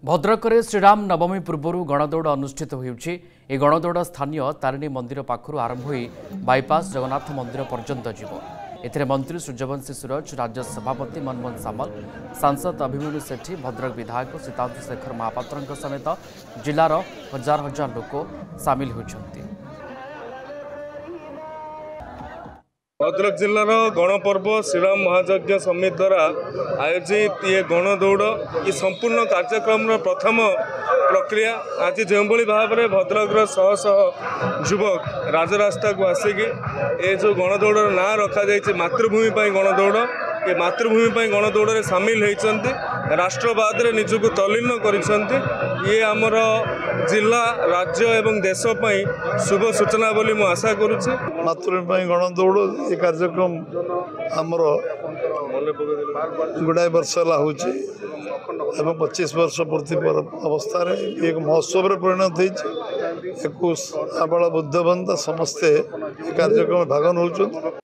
भद्रक श्रीराम नवमी पूर्व गणदौड़ अनुष्ठित होउछि। गणदौड़ स्थानीय तारिणी मंदिर पाखु आरंभ हो बाईपास जगन्नाथ मंदिर पर्यंत जीव। एथिरे मंत्री सूर्यवंशी सूरज, राज्य सभापति मनमोहन सामल, सांसद अभिमन्यु सेठी, भद्रक विधायक सीतांशु शेखर महापात्र समेत जिलार हजार हजार लोक सामिल होइछन्ति। भद्रक जिलार गणपर्व श्रीराम महायज्ञ समिति द्वारा आयोजित ये गणदौड़ ये संपूर्ण कार्यक्रम प्रथम प्रक्रिया आज जो भाव में भद्रक शह शह युवक राजरास्ता को आसिक ये जो गणदौड़ ना रखा जाए मातृभूमि गणदौड़ ये मातृभूमि गणदौड़ में सामिल होती राष्ट्रवाद रे निजक तल्लीन करिसेंती। ये आमर जिला राज्य एवं देशपाई शुभ सूचना बोली मु आशा करुच्ची। मातृभूमि गणदौड़ ये कार्यक्रम आमर गुड़ाए वर्ष है एवं 25 वर्ष पूर्ति अवस्था एक महोत्सव परिणत हो 21 आबाल बुद्धबंध समस्ते कार्यक्रम भाग नौ।